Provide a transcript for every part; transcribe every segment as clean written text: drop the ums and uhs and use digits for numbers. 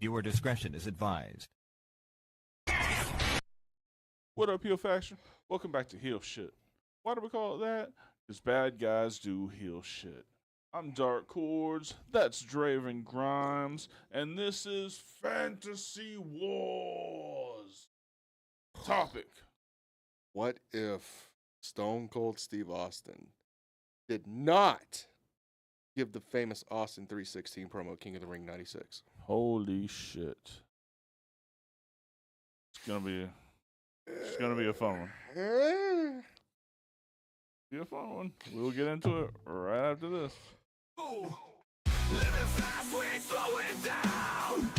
Viewer discretion is advised. What up, Heel Faction? Welcome back to Heel Shit. Why do we call it that? Because bad guys do heel shit. I'm Dark Cordz, that's Draven Grimes, and this is Fantasy Wars. Topic. What if Stone Cold Steve Austin did not give the famous Austin 316 promo King of the Ring 96? Holy shit. It's gonna be a fun one. Be a fun one. We'll get into it right after this. Living fast, we ain't slowing down.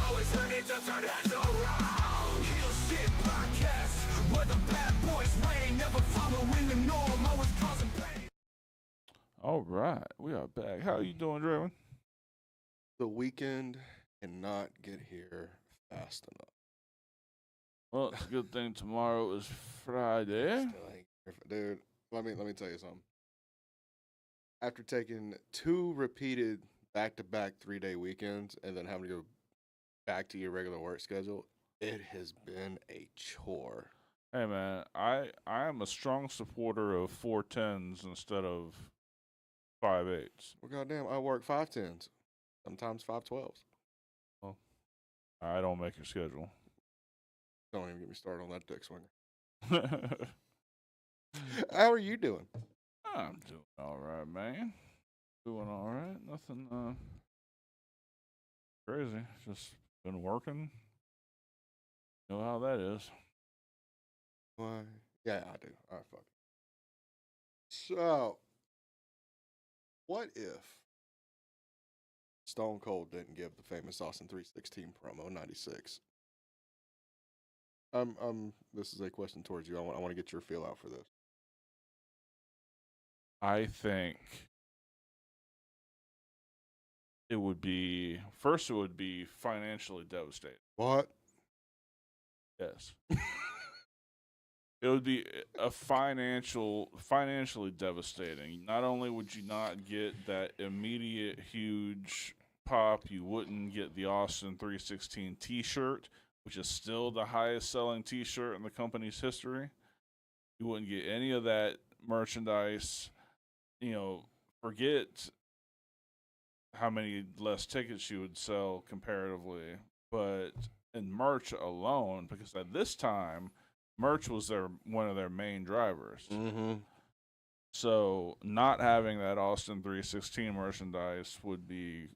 Always ready to turn heads around. Heel shit podcast, where the bad boys reign. Never following the norm, always causing pain. All right, we are back. How you doing, Draven? The weekend cannot get here fast enough. Well, it's a good thing tomorrow is Friday. Still ain't here dude, let me tell you something. After taking 2 repeated back-to-back 3-day weekends and then having to go back to your regular work schedule, it has been a chore. Hey man, I am a strong supporter of 410s instead of 5.8s. Well, goddamn, I work 510s, sometimes 512s. Well, I don't make your schedule. Don't even get me started on that dick swinger. How are you doing? I'm doing all right, man. Doing all right. Nothing crazy. Just been working. You know how that is. Why? Yeah, I do. All right, fuck it. So, what if Stone Cold didn't give the famous Austin 316 promo 96? This is a question towards you. I want to get your feel out for this. I think it would be financially devastating. What? Yes. It would be a financially devastating. Not only would you not get that immediate huge pop, you wouldn't get the Austin 316 t-shirt, which is still the highest selling t-shirt in the company's history. You wouldn't get any of that merchandise. You know, forget how many less tickets you would sell comparatively, but in merch alone, because at this time, merch was one of their main drivers. Mm-hmm. So not having that Austin 316 merchandise would be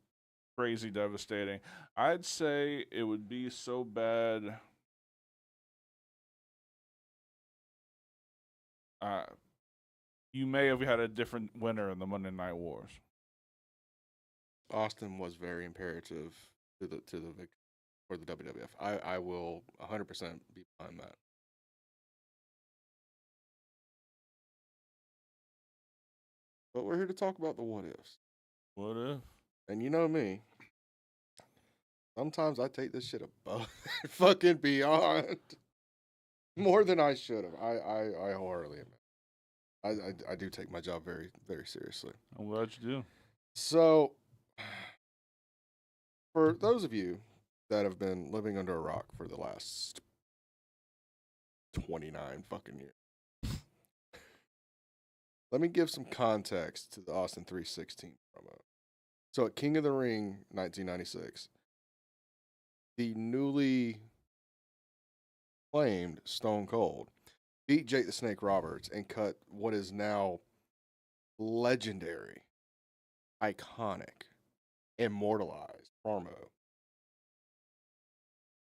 crazy devastating. I'd say it would be so bad. You may have had a different winner in the Monday Night Wars. Austin was very imperative to the victory for the WWF. I will 100% be behind that. But we're here to talk about the what ifs. What if? And you know me. Sometimes I take this shit above fucking beyond more than I should have. I wholeheartedly admit. I do take my job very, very seriously. I'm glad you do. So, for those of you that have been living under a rock for the last 29 fucking years, let me give some context to the Austin 316 promo. So, at King of the Ring 1996, the newly claimed Stone Cold beat Jake the Snake Roberts and cut what is now legendary, iconic, immortalized promo.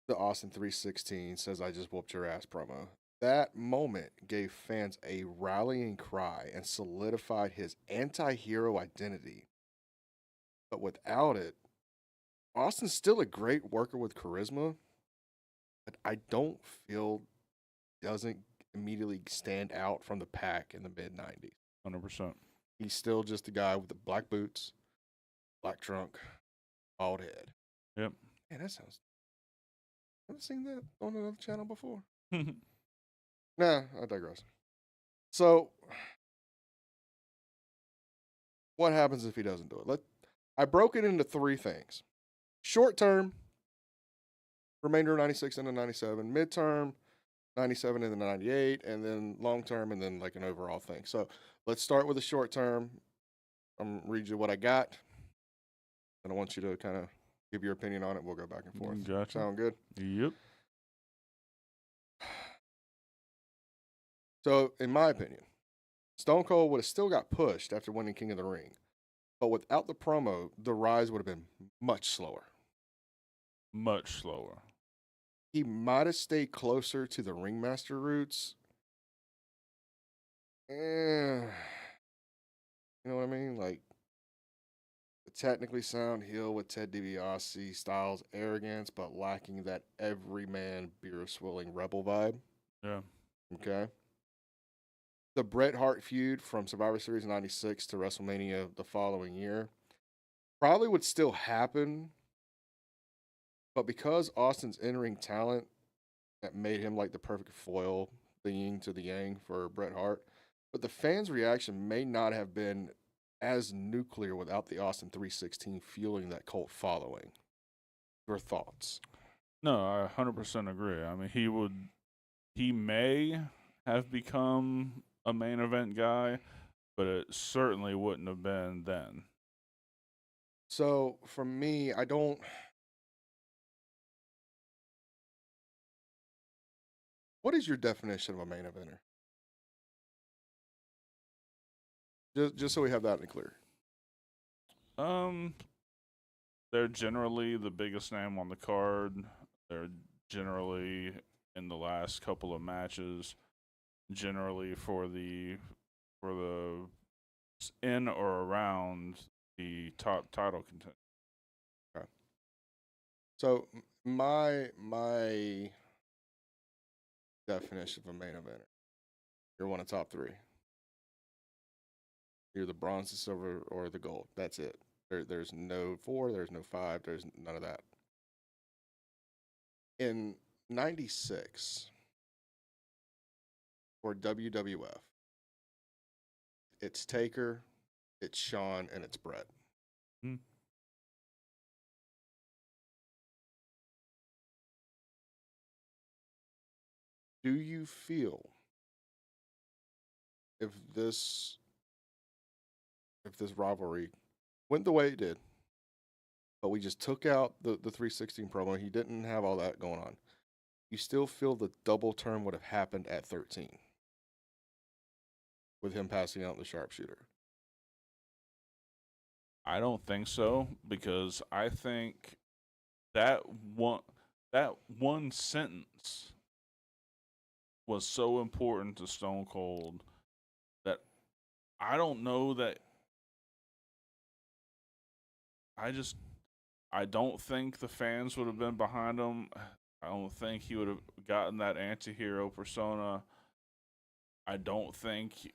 The Austin 316 says I just whooped your ass promo. That moment gave fans a rallying cry and solidified his anti-hero identity. But without it, Austin's still a great worker with charisma, but I don't feel doesn't immediately stand out from the pack in the mid-90s. 100%. He's still just a guy with the black boots, black trunk, bald head. Yep. Man, that sounds... Haven't seen that on another channel before. Nah, I digress. So, what happens if he doesn't do it? I broke it into 3 things. Short term, remainder of 96 into 97, midterm 97 into 98, and then long term, and then like an overall thing. So let's start with the short term. I'm gonna read you what I got, and I want you to kind of give your opinion on it. We'll go back and forth. Gotcha. Sound good? Yep. So, in my opinion, Stone Cold would have still got pushed after winning King of the Ring, but without the promo, the rise would have been much slower. Much slower. He might have stayed closer to the ringmaster roots. You know what I mean? Like a technically sound heel with Ted DiBiase, Styles' arrogance, but lacking that everyman beer swilling rebel vibe. Yeah. Okay. The Bret Hart feud from Survivor Series 96 to WrestleMania the following year probably would still happen, but because Austin's in-ring talent that made him like the perfect foil, the yin to the yang for Bret Hart, but the fans' reaction may not have been as nuclear without the Austin 316 fueling that cult following. Your thoughts? No, I 100% agree. I mean, he may have become a main event guy, but it certainly wouldn't have been then. So for me, I don't. What is your definition of a main eventer? Just so we have that in the clear. They're generally the biggest name on the card. They're generally in the last couple of matches. Generally for the in or around the top title contender. Okay. So my definition of a main eventer: you're one of the top three. You're the bronze, the silver, or the gold. That's it. There's no 4, there's no 5, there's none of that. In 96, for WWF, it's Taker, it's Shawn, and it's Bret. Hmm. Do you feel if this rivalry went the way it did, but we just took out the 316 promo, he didn't have all that going on, you still feel the double turn would have happened at 13 with him passing out the sharpshooter? I don't think so, because I think that one sentence was so important to Stone Cold that I don't know that I don't think the fans would have been behind him. I don't think he would have gotten that anti-hero persona. I don't think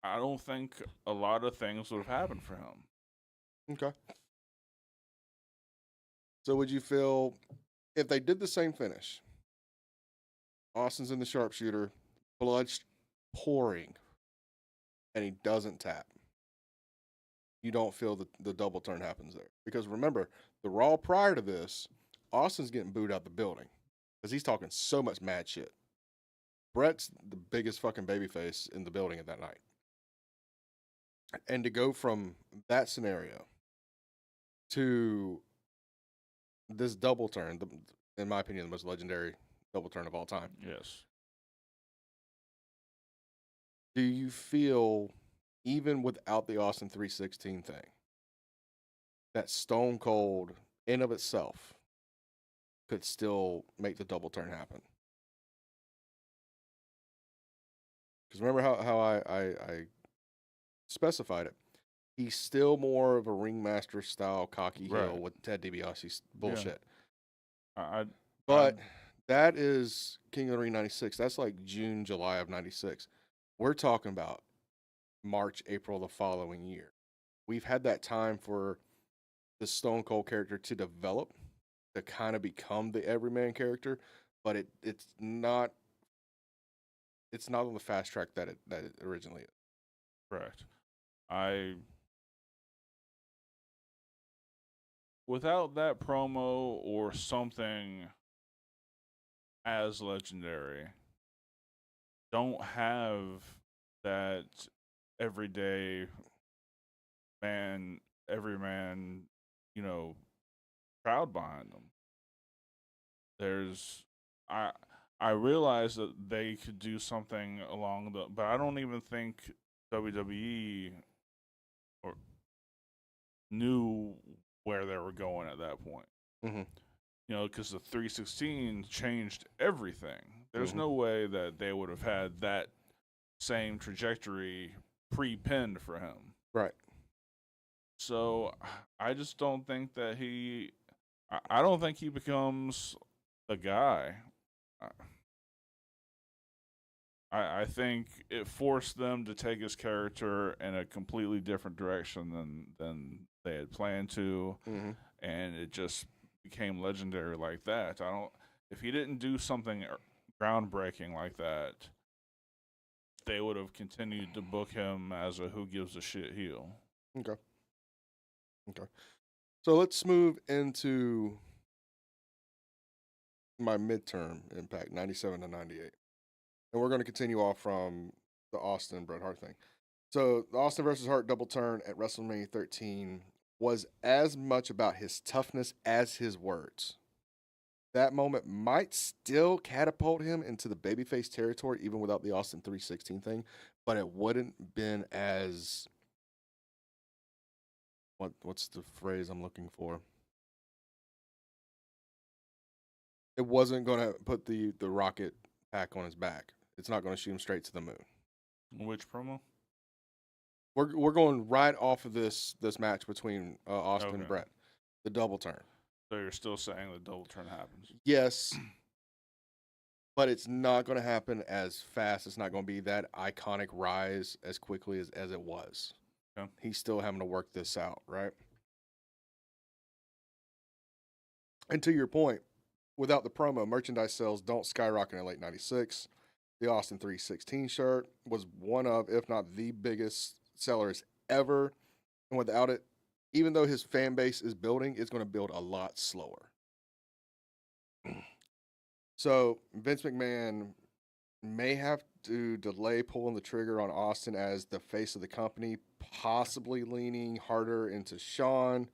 a lot of things would have happened for him. Okay. So would you feel if they did the same finish? Austin's in the sharpshooter, blood pouring, and he doesn't tap. You don't feel the double turn happens there. Because remember, the Raw prior to this, Austin's getting booed out the building because he's talking so much mad shit. Bret's the biggest fucking babyface in the building at that night. And to go from that scenario to this double turn, in my opinion, the most legendary double turn of all time. Yes. Do you feel, even without the Austin 316 thing, that Stone Cold in of itself could still make the double turn happen? Because remember how I specified it. He's still more of a ringmaster style cocky heel with Ted DiBiase's bullshit. Yeah. But that is King of the Ring 96. That's like June, July of 96. We're talking about March, April the following year. We've had that time for the Stone Cold character to develop, to kind of become the everyman character, but it's not on the fast track that it originally is. Correct. Without that promo or something as legendary don't have that everyday man, every man, you know, crowd behind them. There's, I, I realize that they could do something along the, but I don't even think WWE or knew where they were going at that point. Mm-hmm. You know, because the 316 changed everything. There's Mhm. no way that they would have had that same trajectory pre-pinned for him. Right. So I just don't think that I don't think he becomes the guy. I think it forced them to take his character in a completely different direction than they had planned to, Mm-hmm. and it just became legendary like that. I don't. If he didn't do something groundbreaking like that, they would have continued to book him as a who gives a shit heel. Okay. Okay. So let's move into my midterm impact, 97 to 98. And we're going to continue off from the Austin Bret Hart thing. So the Austin versus Hart double turn at WrestleMania 13 was as much about his toughness as his words. That moment might still catapult him into the babyface territory, even without the Austin 316 thing, but it wouldn't been as what's the phrase I'm looking for? It wasn't going to put the rocket pack on his back. It's not going to shoot him straight to the moon. Which promo? We're going right off of this match between Austin and Okay. Bret, the double turn. So you're still saying the double turn happens? Yes, but it's not going to happen as fast. It's not going to be that iconic rise as quickly as it was. Okay. He's still having to work this out, right? And to your point, without the promo, merchandise sales don't skyrocket in late 96. The Austin 316 shirt was one of, if not the biggest sellers ever. And without it, even though his fan base is building, it's going to build a lot slower. So Vince McMahon may have to delay pulling the trigger on Austin as the face of the company, possibly leaning harder into Shawn,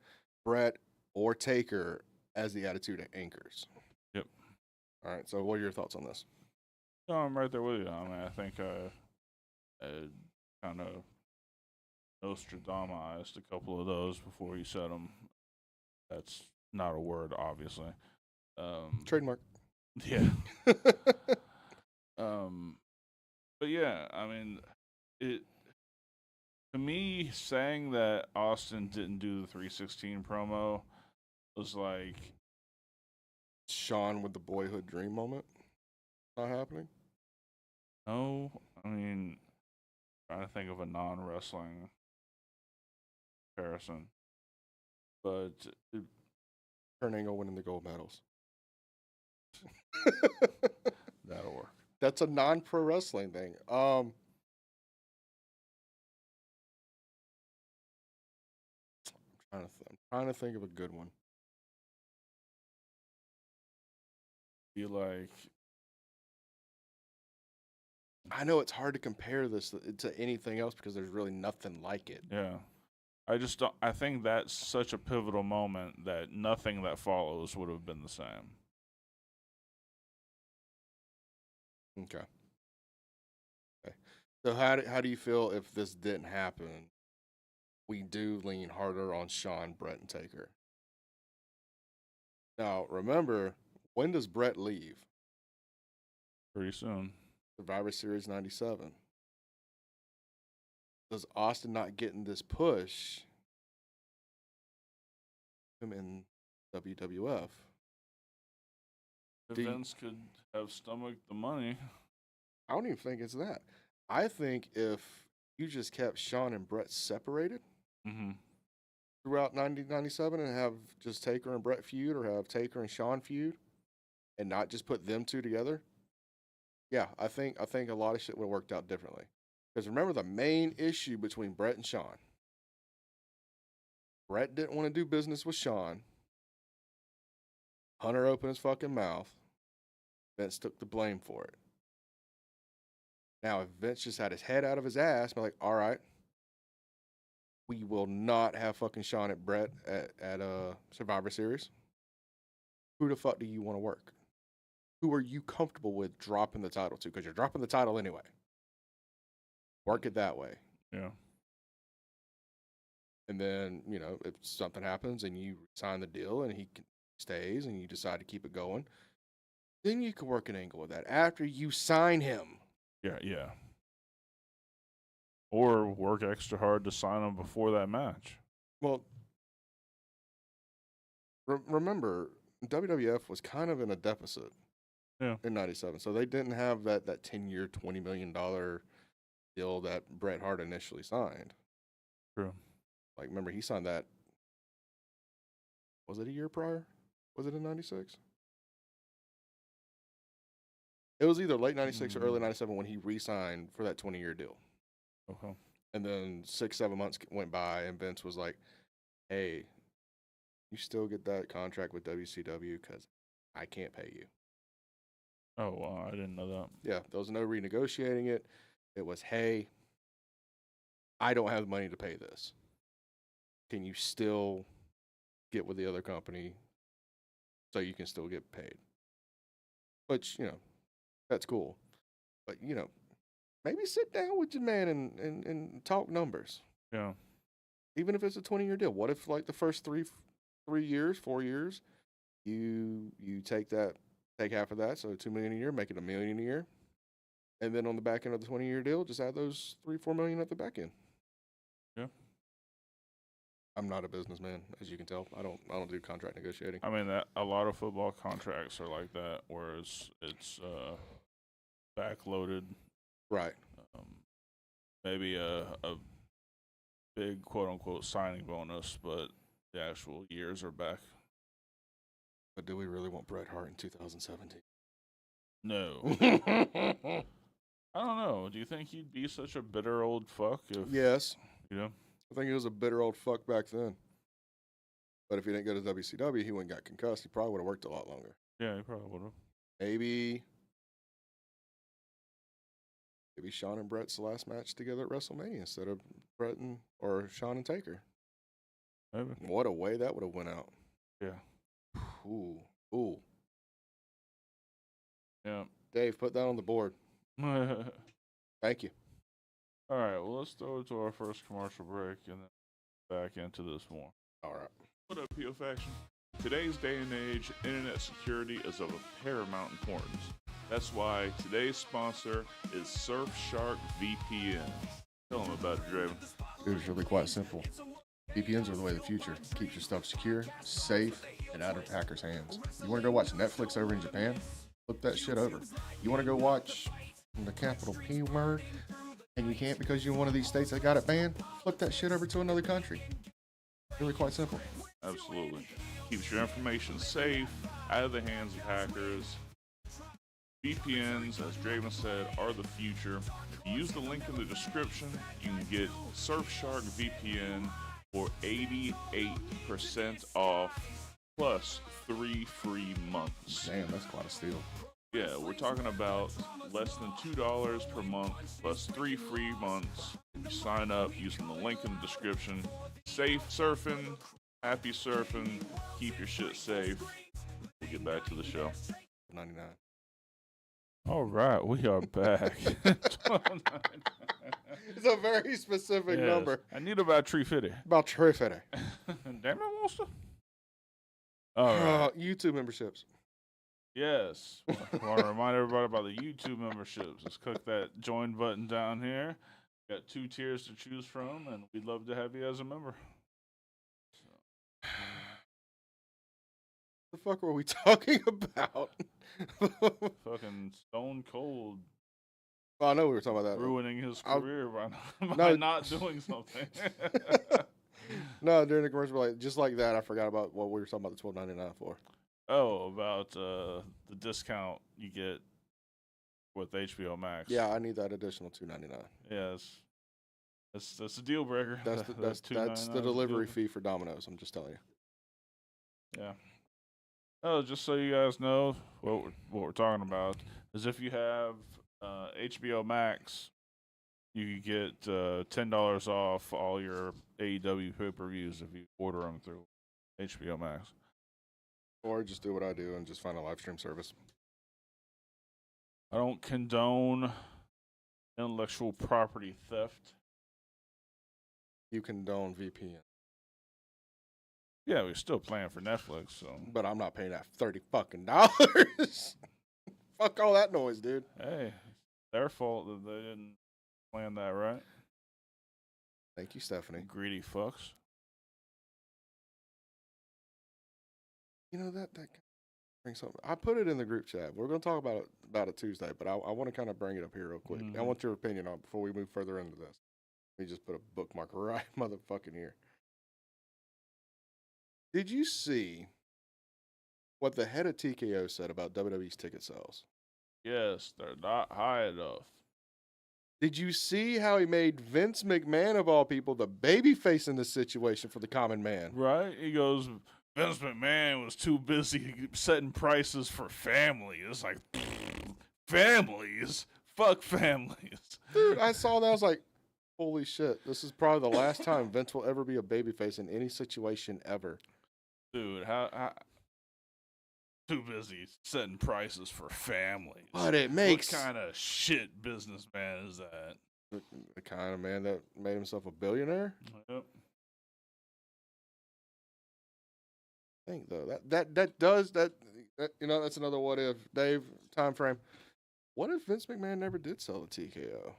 Bret, or Taker as the Attitude anchors. Yep. All right. So what are your thoughts on this? No, I'm right there with you. I mean, I think kind of Nostradamized a couple of those before you said them. That's not a word, obviously. Trademark. Yeah. But yeah, I mean, it to me saying that Austin didn't do the 316 promo was like Shawn with the boyhood dream moment. Not happening. no. I mean, trying to think of a non-wrestling comparison, but Kurt Angle winning the gold medals. that'll work. That's a non-pro wrestling thing. I'm trying to think of a good one. Be like, I know it's hard to compare this to anything else because there's really nothing like it. yeah. I just don't. I think that's such a pivotal moment that nothing that follows would have been the same. Okay. So how do you feel if this didn't happen? We do lean harder on Shawn, Bret, and Taker. Now remember, when does Bret leave? Pretty soon. Survivor Series 97. Does Austin not getting this push him in WWF? If Do you- Vince could have stomached the money. I don't even think it's that. I think if you just kept Shawn and Bret separated Mm-hmm. throughout 1997 and have just Taker and Bret feud or have Taker and Shawn feud and not just put them two together, yeah, I think a lot of shit would have worked out differently. Because remember the main issue between Bret and Shawn. Bret didn't want to do business with Shawn. Hunter opened his fucking mouth. Vince took the blame for it. Now, if Vince just had his head out of his ass, be like, all right, we will not have fucking Sean and Brett at Survivor Series. Who the fuck do you want to work? Who are you comfortable with dropping the title to? Because you're dropping the title anyway. Work it that way. Yeah. And then, you know, if something happens and you sign the deal and he stays and you decide to keep it going, then you can work an angle with that after you sign him. Yeah, yeah. Or work extra hard to sign him before that match. Well, remember, WWF was kind of in a deficit in 97. So they didn't have that 10-year, $20 million deal that Bret Hart initially signed. True. Like, remember, he signed that, was it a year prior? Was it in 96? It was either late 96 or early 97 when he re-signed for that 20-year deal. Okay. And then 6-7 months went by, and Vince was like, hey, you still get that contract with WCW because I can't pay you. Oh, wow. I didn't know that. Yeah, there was no renegotiating it. It was, hey, I don't have the money to pay this. Can you still get with the other company so you can still get paid? Which, you know, that's cool. But, you know, maybe sit down with your man and talk numbers. Yeah. Even if it's a 20-year deal. What if, like, the first 4 years, you take half of that, so $2 million a year, make it $1 million a year, and then on the back end of the 20-year deal, just add those $3-4 million at the back end. Yeah. I'm not a businessman, as you can tell. I don't do contract negotiating. I mean, a lot of football contracts are like that, where it's backloaded. Right. Maybe a big quote unquote signing bonus, but the actual years are back. But do we really want Bret Hart in 2017? No. I don't know. Do you think he'd be such a bitter old fuck if Yes. you know? I think he was a bitter old fuck back then. But if he didn't go to WCW, he wouldn't got concussed. He probably would have worked a lot longer. Yeah, he probably would have. Maybe Sean and Brett's last match together at WrestleMania instead of Brett or Sean and Taker. Maybe. What a way that would have went out. Yeah. Ooh. Yeah. Dave, put that on the board. All Thank you. right, well, let's throw it to our first commercial break and then back into this more. All right. What up, PO Faction? Today's day and age, internet security is of paramount importance. That's why today's sponsor is Surfshark VPN. Tell them about it, Draven. It was really quite simple. VPNs are the way of the future. Keeps your stuff secure, safe, and out of hackers' hands. You want to go watch Netflix over in Japan? Flip that shit over. You want to go watch the capital P word, and you can't because you're in one of these states that got it banned? Flip that shit over to another country. Really quite simple. Absolutely. Keeps your information safe, out of the hands of hackers. VPNs, as Draven said, are the future. If you use the link in the description, you can get Surfshark VPN for 88% off, plus 3 free months. Damn, that's quite a steal. Yeah, we're talking about less than $2 per month, plus 3 free months. You sign up using the link in the description. Safe surfing, happy surfing, keep your shit safe. We'll get back to the show. 99. All right, we are back. It's a very specific number. I need about 350. About $350. Damn it, monster. All right. YouTube memberships. Yes. I want to remind everybody about the YouTube memberships. Let's click that join button down here. Got 2 tiers to choose from, and we'd love to have you as a member. The fuck were we talking about? Fucking Stone Cold I know we were talking about that. ruining his career by No. not doing something. No, during the commercial, like, just like that, I forgot about what we were talking about the $12.99 for. Oh, about the discount you get with HBO Max. Yeah, I need that additional $2.99. Yes. That's a deal breaker. That's the $2.99 delivery deal- fee for Domino's. I'm just telling you. Yeah. Oh, just so you guys know what we're talking about is if you have HBO Max, you get $10 off all your AEW pay-per-views if you order them through HBO Max. Or just do what I do and just find a live stream service. I don't condone intellectual property theft. You condone VPN. Yeah, we're still playing for Netflix, so But I'm not paying that $30 fucking dollars. Fuck all that noise, dude. hey, their fault that they didn't plan that right. Thank you, Stephanie. Greedy fucks. You know that brings something. I put it in the group chat. We're going to talk about it Tuesday, but I want to kind of bring it up here real quick. I want your opinion on it before we move further into this. Let me just put a bookmark right motherfucking here. Did you see what the head of TKO said about WWE's ticket sales? Yes, they're not high enough. Did you see how he made Vince McMahon, of all people, the babyface in this situation for the common man? Right? He goes, Vince McMahon was too busy setting prices for families. Like, families? Fuck families. Dude, I saw that. I was like, holy shit. This is probably the last time Vince will ever be a babyface in any situation ever. Dude, how too busy setting prices for families. But it makes... What kind of shit businessman is that? The kind of man that made himself a billionaire? Yep. I think, though, that does... That you know, that's another what if. Dave, time frame. What if Vince McMahon never did sell the TKO?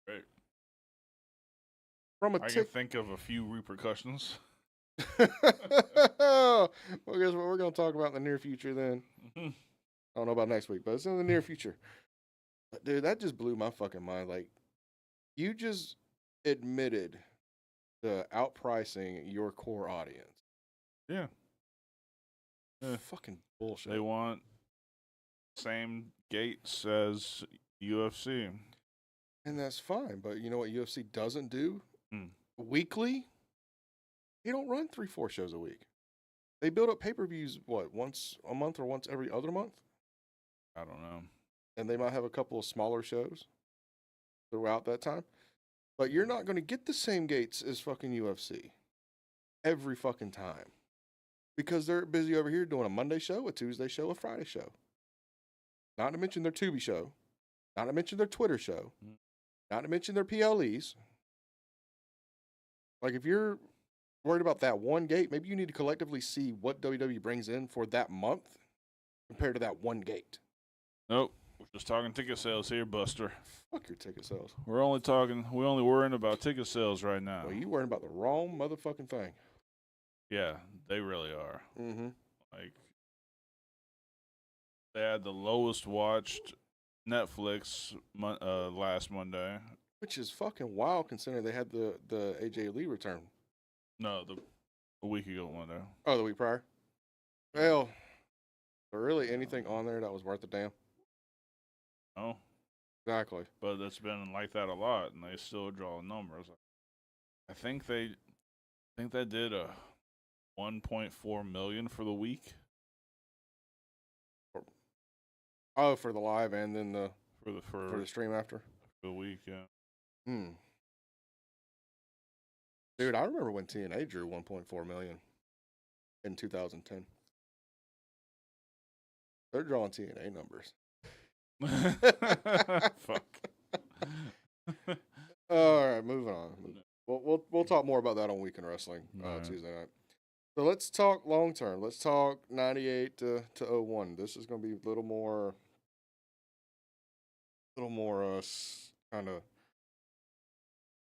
Right. From a I can think of a few repercussions. Well, guess what we're going to talk about in the near future then. I don't know about next week, but it's in the near future. But dude, that just blew my fucking mind. Like, you just admitted to outpricing your core audience. Yeah. Fucking bullshit. They want same gates as UFC. And that's fine, but you know what UFC doesn't do? Hmm. Weekly? They don't run 3-4 shows a week. They build up pay-per-views, what, once a month or once every other month? I don't know. And they might have a couple of smaller shows throughout that time. But you're not going to get the same gates as fucking UFC every fucking time. Because they're busy over here doing a Monday show, a Tuesday show, a Friday show. Not to mention their Tubi show. Not to mention their Twitter show. Not to mention their PLEs. Like, if you're worried about that one gate, maybe you need to collectively see what WWE brings in for that month compared to that one gate. Nope. We're just talking ticket sales here, Buster. Fuck your ticket sales. We're only worrying about ticket sales right now. Well, you worrying about the wrong motherfucking thing. Yeah, they really are. Mm-hmm. Like, they had the lowest watched Netflix last Monday. Which is fucking wild considering they had the AJ Lee return. No, a week ago Monday. Oh, the week prior? Well, is there really anything on there that was worth a damn? No, Exactly. but it's been like that a lot, and they still draw numbers. I think they did a 1.4 million for the week. Oh, for the live and then the for the stream after? for the week, yeah. Dude, I remember when TNA drew 1.4 million in 2010. They're drawing TNA numbers. Fuck. All right, moving on. We'll talk more about that on Weekend Wrestling Right. Tuesday night. So let's talk long term. Let's talk 98 to 01. This is going to be a little more kind of.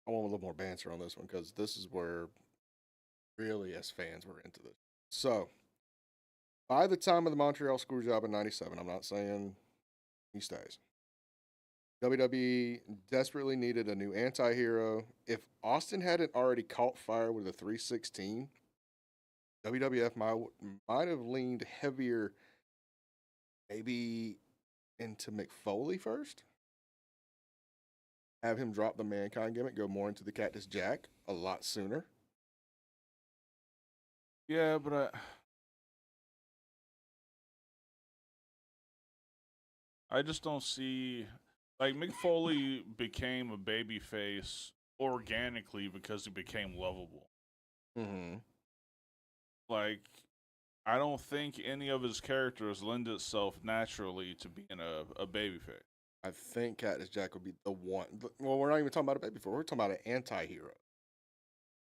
I want a little more banter on this one because this is where really as fans we're into this. So by the time of the Montreal Screwjob in 97, I'm not saying he stays. WWE desperately needed a new anti-hero. If Austin hadn't already caught fire with a 316, WWF might have leaned heavier maybe into McFoley first. Have him drop the Mankind gimmick, go more into the Cactus Jack a lot sooner. Yeah, but I just don't see like Mick Foley became a babyface organically because he became lovable. Mm-hmm. Like I don't think any of his characters lend itself naturally to being a babyface. I think Cactus Jack would be the one. Well, we're not even talking about a baby before. We're talking about an anti-hero.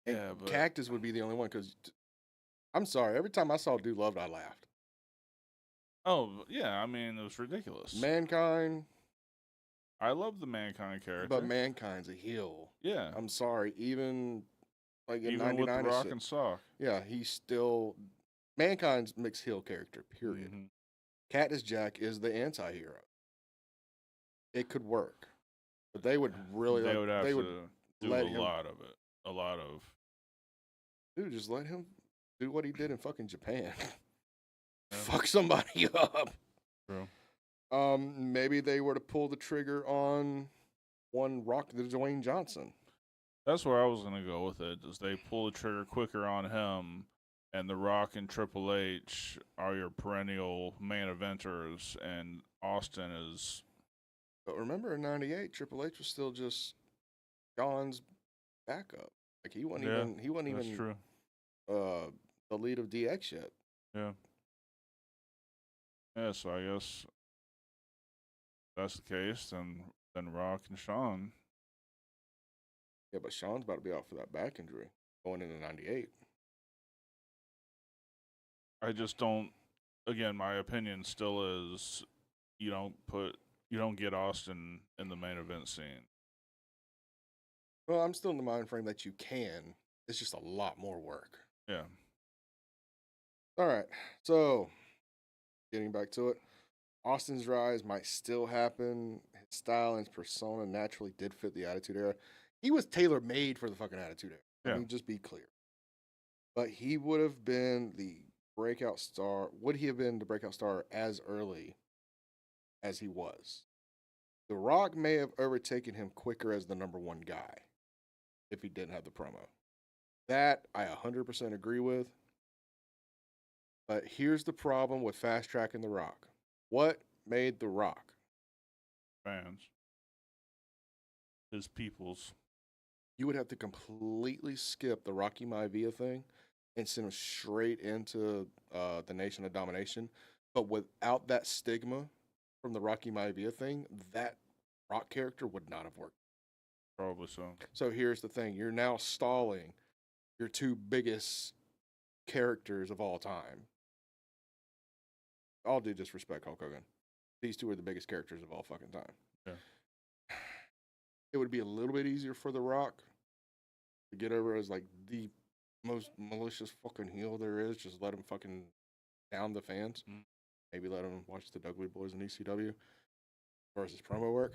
And Yeah, but Cactus would be the only one because I'm sorry. Every time I saw Dude Loved, I laughed. oh yeah, I mean it was ridiculous. Mankind, I love the Mankind character. but Mankind's a heel. Yeah, I'm sorry. Even like in even with the 99 Rock shit, and Sock. yeah, he's still Mankind's mixed heel character, period. Mm-hmm. Cactus Jack is the anti-hero. It could work. But they would really They would have they to would do let a him lot of it. A lot of dude, just let him do what he did in fucking Japan. Yeah. Fuck somebody up. True. Maybe they were to pull the trigger on one Rock the Dwayne Johnson. That's where I was gonna go with it. Is they pull the trigger quicker on him, and The Rock and Triple H are your perennial main eventers, and Austin is But remember in '98, Triple H was still just John's backup. Like he wasn't Yeah, even that's true. the lead of DX yet. Yeah. Yeah. So I guess if that's the case. Then Rock and Shawn. Yeah, but Sean's about to be out for that back injury going into '98. I just don't. Again, my opinion still is you don't get Austin in the main event scene. Well, I'm still in the mind frame that you can. It's just a lot more work. Yeah. All right. So, getting back to it, Austin's rise might still happen. His style and his persona naturally did fit the Attitude Era. He was tailor made for the fucking Attitude Era. Let Yeah. me just be clear. But he would have been the breakout star. Would he have been the breakout star as early as he was? The Rock may have overtaken him quicker as the number one guy if he didn't have the promo. That I 100% agree with. But here's the problem with fast tracking The Rock. What made The Rock? Fans. His peoples. You would have to completely skip the Rocky Maivia thing and send him straight into the Nation of Domination. But without that stigma from the Rocky Maivia thing, that Rock character would not have worked. Probably so. So here's the thing. You're now stalling your two biggest characters of all time. All due disrespect, Hulk Hogan. These two are the biggest characters of all fucking time. Yeah. It would be a little bit easier for The Rock to get over as like the most malicious fucking heel there is. Just let him fucking down the fans. Mm. Maybe let him watch the Dudley Boys in ECW as far as his promo work.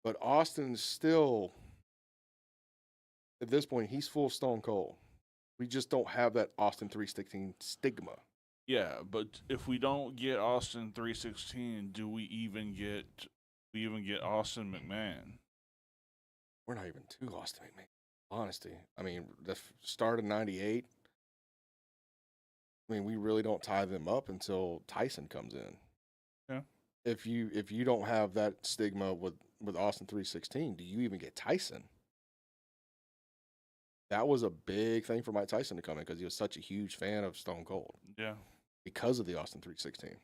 But Austin's still, at this point, he's full Stone Cold. We just don't have that Austin 316 stigma. Yeah, but if we don't get Austin 316, do we even get Austin McMahon? We're not even to Austin McMahon. Honesty. I mean, the start of '98. I mean, we really don't tie them up until Tyson comes in. Yeah. If you don't have that stigma with Austin 316, do you even get Tyson? That was a big thing for Mike Tyson to come in because he was such a huge fan of Stone Cold. Yeah. Because of the Austin 316.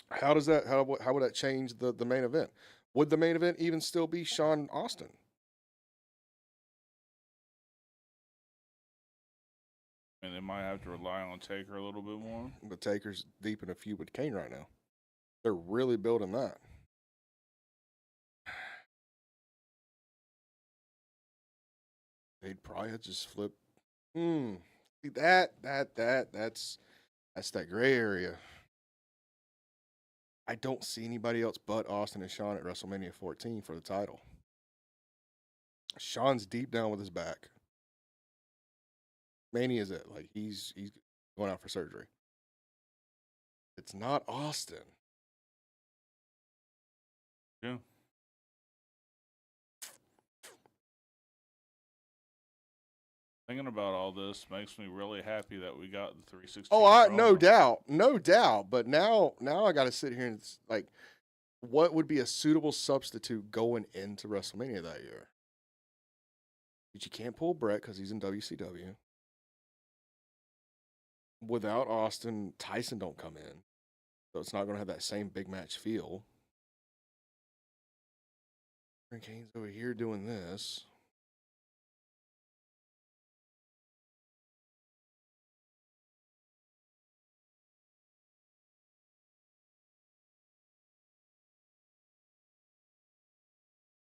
How does that how would that change the main event? Would the main event even still be Shawn Austin? And they might have to rely on Taker a little bit more. But Taker's deep in a feud with Kane right now. They're really building that. They'd probably have just flip. See that's that gray area. I don't see anybody else but Austin and Shawn at WrestleMania 14 for the title. Shawn's deep down with his back. Mania is it. Like he's going out for surgery. It's not Austin. Yeah. Thinking about all this makes me really happy that we got the 316. Oh, no promo. no doubt. But now I got to sit here and like, what would be a suitable substitute going into WrestleMania that year? But you can't pull Brett because he's in WCW. Without Austin, Tyson don't come in, so it's not going to have that same big match feel. And Kane's over here doing this.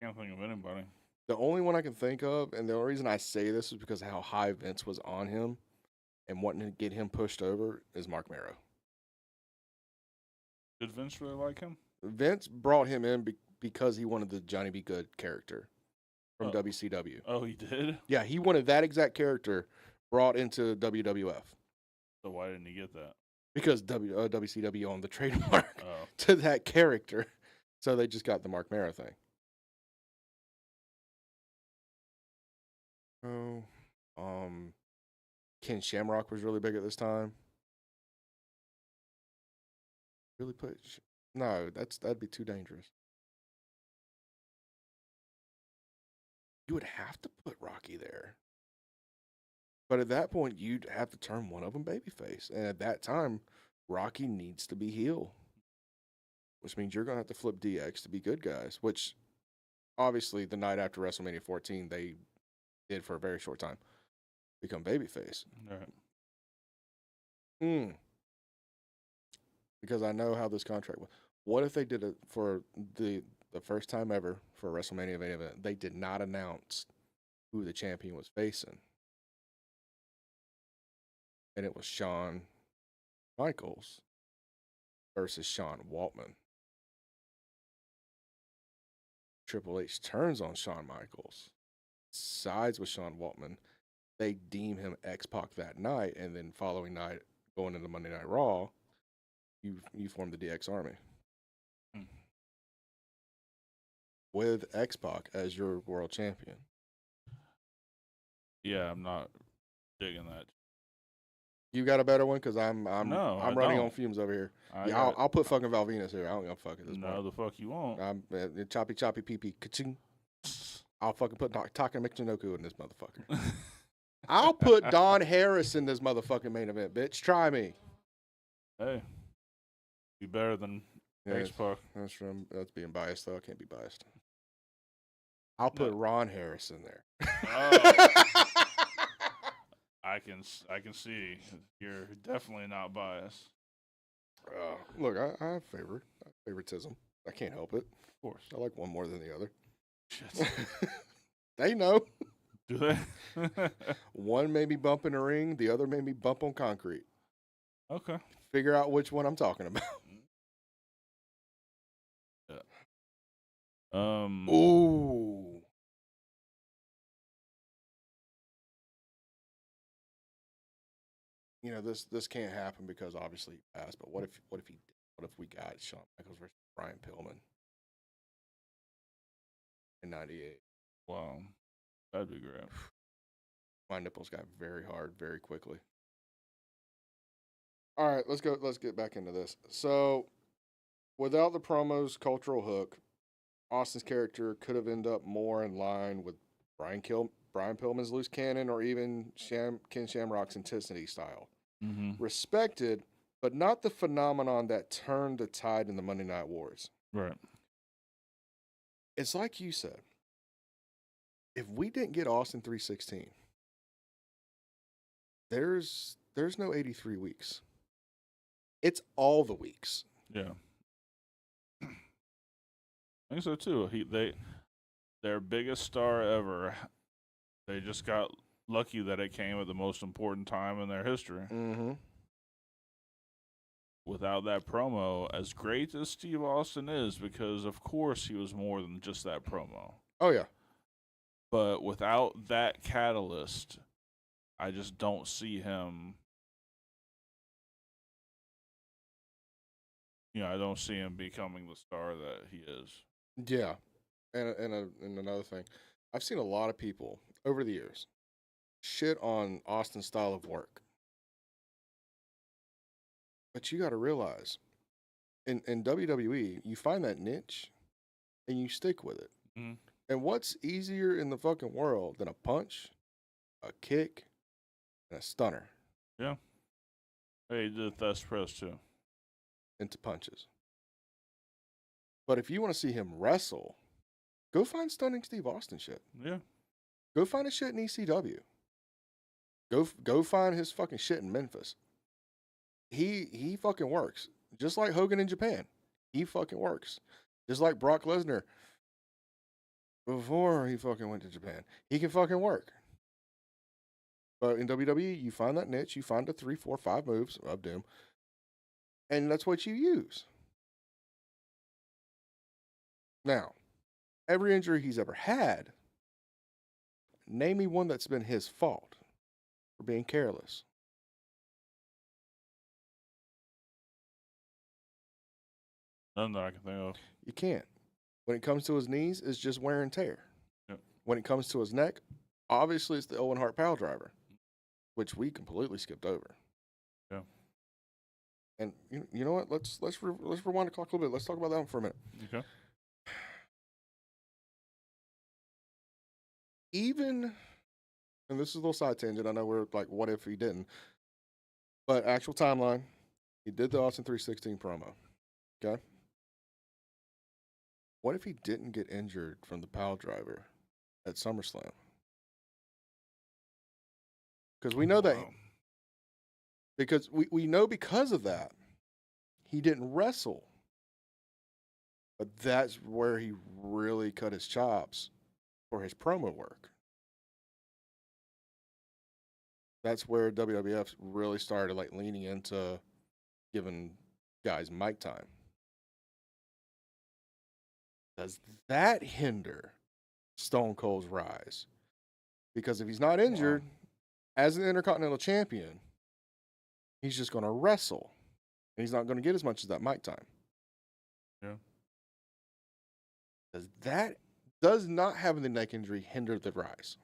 Can't think of anybody. The only one I can think of, and the only reason I say this is because of how high Vince was on him and wanting to get him pushed over, is Mark Marrow. Did Vince really like him? Vince brought him in because he wanted the Johnny B. Good character from Oh. WCW. Oh, he did? Yeah, he wanted that exact character brought into WWF So why didn't he get that? because WCW owned the trademark Oh. to that character. So they just got the Mark Marrow thing. Oh, Ken Shamrock was really big at this time. Really put? No, that'd be too dangerous. You would have to put Rocky there. But at that point, you'd have to turn one of them babyface. And at that time, Rocky needs to be heel. Which means you're going to have to flip DX to be good guys. Which, obviously, the night after WrestleMania 14, they did for a very short time. Become babyface. All right. Because I know how this contract was. What if they did it for the first time ever for a WrestleMania main event? They did not announce who the champion was facing. And it was Shawn Michaels versus Sean Waltman. Triple H turns on Shawn Michaels, sides with Sean Waltman. They deem him X-Pac that night, and then following night, going into Monday Night Raw, you form the DX Army. With X-Pac as your world champion. Yeah, I'm not digging that. You got a better one? Because I'm No, I running on don't. fumes over here. I Yeah, got- I'll put fucking Valvinus here. I don't give a fuck at this No, point. the fuck you won't. I'm choppy pee pee ka-ching. I'll fucking put Taka Michinoku in this motherfucker. I'll put Don Harris in this motherfucking main event, bitch. Try me. Hey, be better than X-Pac. That's being biased though. I can't be biased. I'll put Ron Harris in there. Oh. I can see you're definitely not biased. Look, I have favoritism. I can't help it. Of course. I like one more than the other. Shit. They know. Do they? One made me bump in the ring. The other made me bump on concrete. Okay. Figure out which one I'm talking about. Ooh. You know, this can't happen because obviously he passed. But what if we got Shawn Michaels versus Brian Pillman in '98? Wow. That'd be great. My nipples got very hard very quickly. All right, let's go. Let's get back into this. So, without the promo's cultural hook, Austin's character could have ended up more in line with Brian Pillman's loose cannon, or even Ken Shamrock's intensity style. Mm-hmm. Respected, but not the phenomenon that turned the tide in the Monday Night Wars. Right. It's like you said. If we didn't get Austin 316, there's no 83 weeks. It's all the weeks. Yeah. I think so too. Their biggest star ever. They just got lucky that it came at the most important time in their history. Mm-hmm. Without that promo, as great as Steve Austin is, because of course he was more than just that promo. Oh yeah. But without that catalyst, I just don't see him. I don't see him becoming the star that he is. Yeah, and another thing, I've seen a lot of people over the years shit on Austin's style of work. But you got to realize, in WWE, you find that niche and you stick with it. Mm-hmm. And what's easier in the fucking world than a punch, a kick, and a stunner Yeah. Hey, he did Thest Press too. into punches? But if you want to see him wrestle, go find Stunning Steve Austin shit. Yeah. Go find his shit in ECW. Go find his fucking shit in Memphis. He fucking works. Just like Hogan in Japan. He fucking works. Just like Brock Lesnar before he fucking went to Japan. He can fucking work. But in WWE, you find that niche, you find the 3, 4, 5 moves of Doom, and that's what you use. Now, every injury he's ever had, name me one that's been his fault for being careless. None that I can think of. You can't. When it comes to his knees, it's just wear and tear. Yep. When it comes to his neck, obviously it's the Owen Hart pile driver, which we completely skipped over. Yeah. And you know what? Let's rewind the clock a little bit. Let's talk about that one for a minute. Okay. Even, and this is a little side tangent. I know we're like, what if he didn't? But actual timeline, he did the Austin 316 promo. Okay. What if he didn't get injured from the pile driver at SummerSlam? Because we know that. Wow. Because we know because of that, he didn't wrestle. But that's where he really cut his chops for his promo work. That's where WWF really started like leaning into giving guys mic time. Does that hinder Stone Cold's rise? Because if he's not injured, as an Intercontinental Champion, he's just going to wrestle. And he's not going to get as much as that mic time. Yeah. Does not having the neck injury hinder the rise?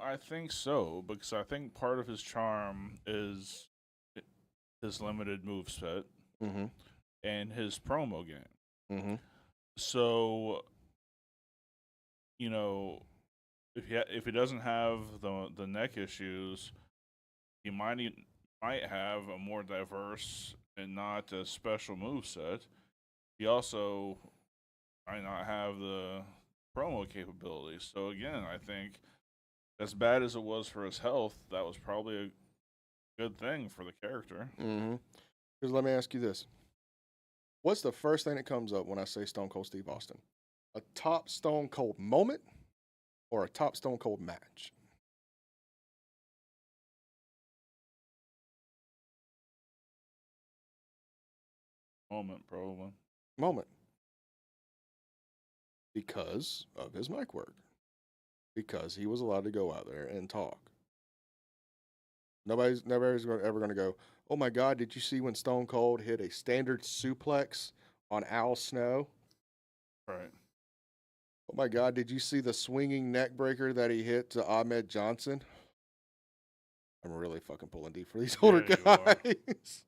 I think so, because I think part of his charm is his limited moveset Mm-hmm. and his promo game. Mm-hmm. So, you know, if he doesn't have the neck issues, he might have a more diverse and not a special moveset. He also might not have the promo capabilities. So again, I think as bad as it was for his health, that was probably a good thing for the character. Mm-hmm. Because let me ask you this. What's the first thing that comes up when I say Stone Cold Steve Austin? A top Stone Cold moment or a top Stone Cold match? Moment, probably. Moment. Because of his mic work. Because he was allowed to go out there and talk. Nobody's ever going to go, oh my God, did you see when Stone Cold hit a standard suplex on Al Snow? Right. Oh my God, did you see the swinging neck breaker that he hit to Ahmed Johnson? I'm really fucking pulling deep for these older Yeah, you are. guys.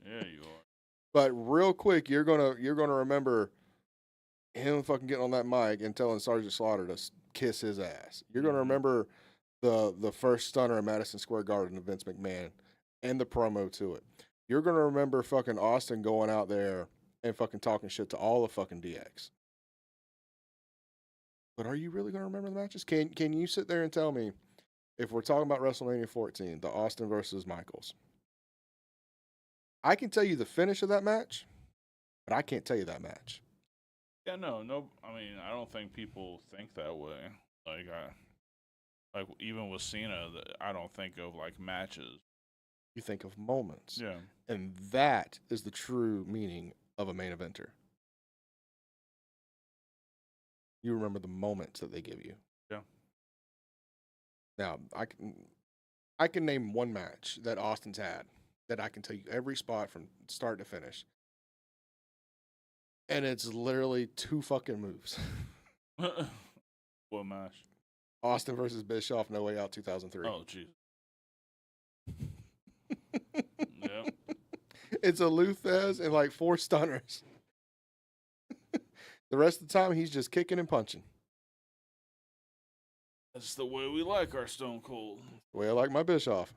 Yeah, you are. But real quick, you're gonna remember him fucking getting on that mic and telling Sergeant Slaughter to kiss his ass. You're gonna remember the first stunner in Madison Square Garden of Vince McMahon and the promo to it. You're gonna remember fucking Austin going out there and fucking talking shit to all the fucking DX. But are you really gonna remember the matches? Can you sit there and tell me if we're talking about WrestleMania 14, the Austin versus Michaels? I can tell you the finish of that match, but I can't tell you that match. Yeah, no. I mean, I don't think people think that way. Like even with Cena, I don't think of like matches. You think of moments. Yeah. And that is the true meaning of a main eventer. You remember the moments that they give you. Yeah. Now, I can name one match that Austin's had that I can tell you every spot from start to finish. And it's literally 2 fucking moves. What match? Austin versus Bischoff, No Way Out 2003. Oh, jeez. Yep. It's a Luthez and like 4 stunners. The rest of the time, he's just kicking and punching. That's the way we like our Stone Cold. The way I like my Bischoff.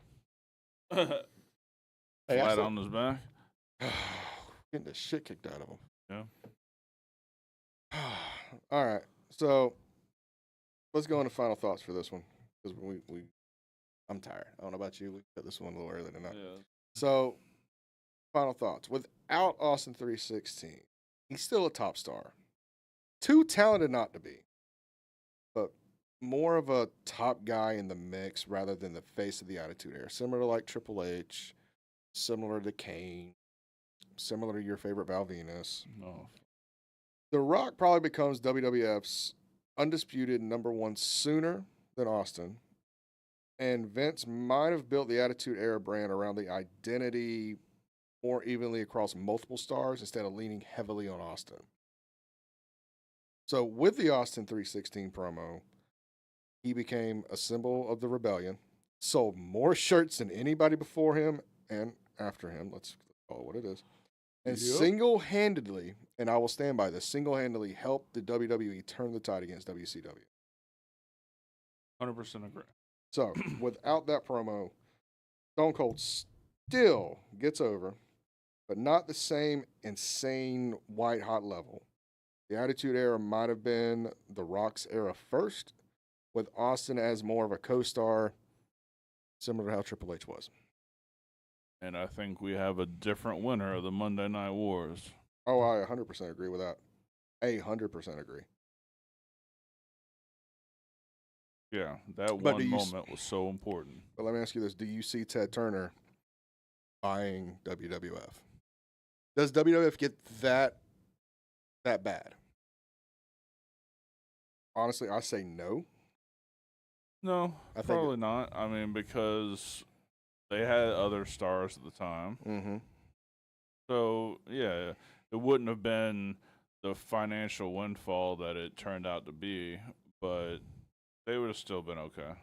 Flat Hey, on his back. getting the shit kicked out of him. Yeah. All right, so let's go into final thoughts for this one because I'm tired. I don't know about you. We cut this one a little earlier than that. Yeah. So, final thoughts. Without Austin 316, he's still a top star. Too talented not to be, but more of a top guy in the mix rather than the face of the Attitude Era. Similar to like Triple H, similar to Kane, similar to your favorite Val Venus. No. The Rock probably becomes WWF's undisputed #1 sooner than Austin. And Vince might have built the Attitude Era brand around the identity more evenly across multiple stars instead of leaning heavily on Austin. So with the Austin 316 promo, he became a symbol of the rebellion, sold more shirts than anybody before him and after him. Let's call it what it is. And Yep. single-handedly, and I will stand by this, single-handedly helped the WWE turn the tide against WCW. 100% agree. So, without that promo, Stone Cold still gets over, but not the same insane white-hot level. The Attitude Era might have been The Rock's era first, with Austin as more of a co-star, similar to how Triple H was. And I think we have a different winner of the Monday Night Wars. Oh, I 100% agree with that. 100% agree. Yeah, that But one moment was so important. But let me ask you this. Do you see Ted Turner buying WWF? Does WWF get that bad? Honestly, I say no. No, I think probably not. I mean, because they had other stars at the time. Mm-hmm. So, yeah, it wouldn't have been the financial windfall that it turned out to be, but they would have still been okay.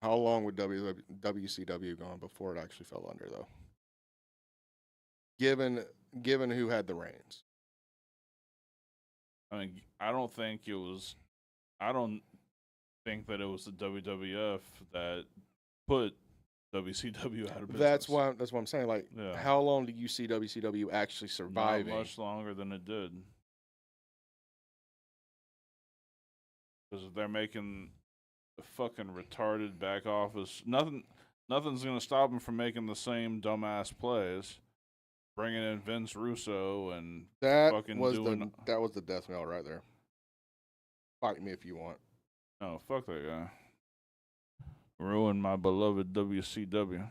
How long would WCW gone before it actually fell under, though? Given who had the reins. I mean, I don't think that it was the WWF that put WCW out of business. That's what I'm saying. Like, Yeah. how long do you see WCW actually surviving? Not much longer than it did. Because if they're making the fucking retarded back office, nothing's gonna stop them from making the same dumbass plays. Bringing in Vince Russo and That fucking was doing. that was the death knell right there. Fight me if you want. No, fuck that guy. Ruined my beloved WCW.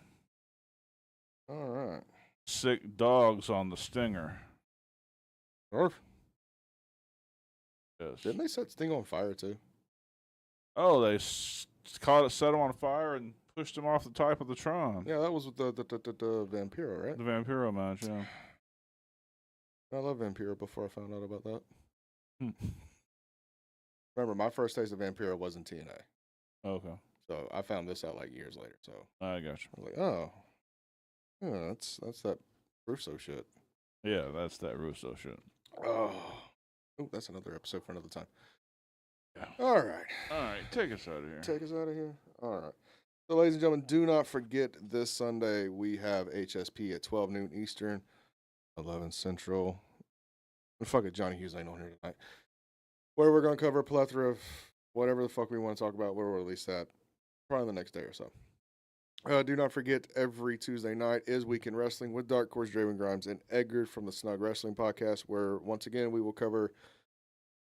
All right. Sick dogs on the Stinger. Or Yes. didn't they set Sting on fire too? Oh, they set him on fire and pushed him off the top of the Tron. Yeah, that was with the Vampiro, right? The Vampiro match, yeah. I love Vampiro before I found out about that. Hmm. Remember, my first taste of Vampiro was in TNA. Okay. So I found this out like years later. So I got you. I was like, oh, yeah, that's that Russo shit. Yeah, that's that Russo shit. Oh, that's another episode for another time. Yeah. All right. All right, take us out of here. Take us out of here. All right. So, ladies and gentlemen, do not forget this Sunday we have HSP at 12 noon Eastern, 11 Central. And fuck it, Johnny Hughes ain't on here tonight. Where we're going to cover a plethora of whatever the fuck we want to talk about. Where we'll release that probably the next day or so. Do not forget, every Tuesday night is Weekend Wrestling with Dark Horse, Draven Grimes, and Edgar from the Snug Wrestling Podcast, where once again we will cover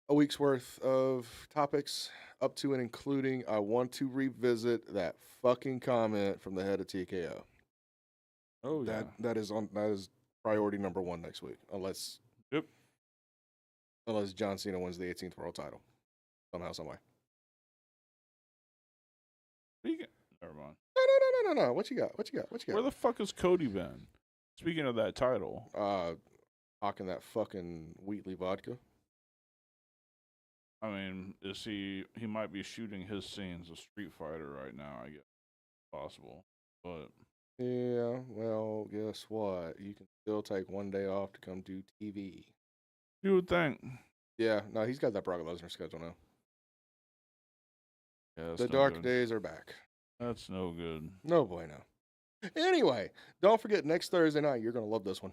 a week's worth of topics up to and including I want to revisit that fucking comment from the head of TKO. Oh yeah. That is priority number 1 next week, unless John Cena wins the 18th world title somehow, some way. Never mind. No. What you got? Where the fuck has Cody been? Speaking of that title. Hawking that fucking Wheatley vodka. I mean, he might be shooting his scenes of Street Fighter right now, I guess. Possible. But Yeah, well, guess what? You can still take one day off to come do TV. you would think. Yeah, no, he's got that Brock Lesnar schedule now. Yeah, that's The no dark good. days are back. That's no good. No bueno. Anyway, don't forget next Thursday night, you're going to love this one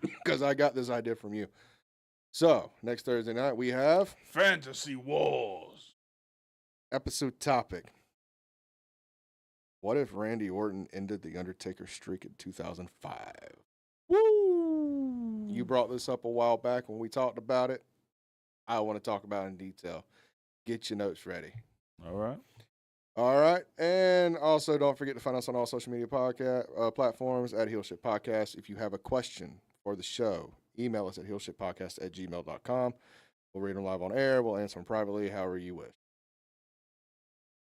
because I got this idea from you. So, next Thursday night, we have Fantasy Wars. episode topic. What if Randy Orton ended the Undertaker streak in 2005? Woo! You brought this up a while back when we talked about it. I want to talk about it in detail. Get your notes ready. All right. All right. And also, don't forget to find us on all social media podcast platforms at Heel Shit Podcast. If you have a question for the show, email us at heelshitpodcast@gmail.com. We'll read them live on air. We'll answer them privately, however you wish.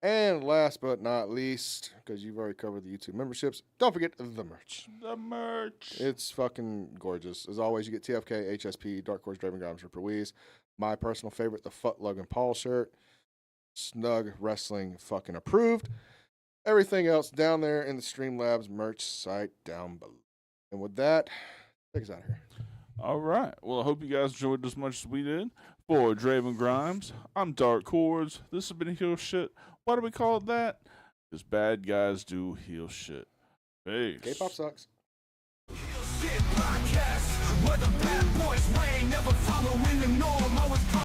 And last but not least, because you've already covered the YouTube memberships, don't forget the merch. The merch. It's fucking gorgeous. As always, you get TFK, HSP, Dark Horse, Draven Grimes, Ripper Weeze. My personal favorite, the Fuck Logan Paul shirt. Snug Wrestling fucking approved. Everything else down there in the Streamlabs merch site down below. And with that, take us out of here. All right. Well, I hope you guys enjoyed as much as we did. For Draven Grimes, I'm Dark Cordz. This has been Heel Shit. Why do we call it that? Because bad guys do heel shit. Peace. K-pop sucks. Heel Shit Podcast, where the bad boys reign, never following the norm, always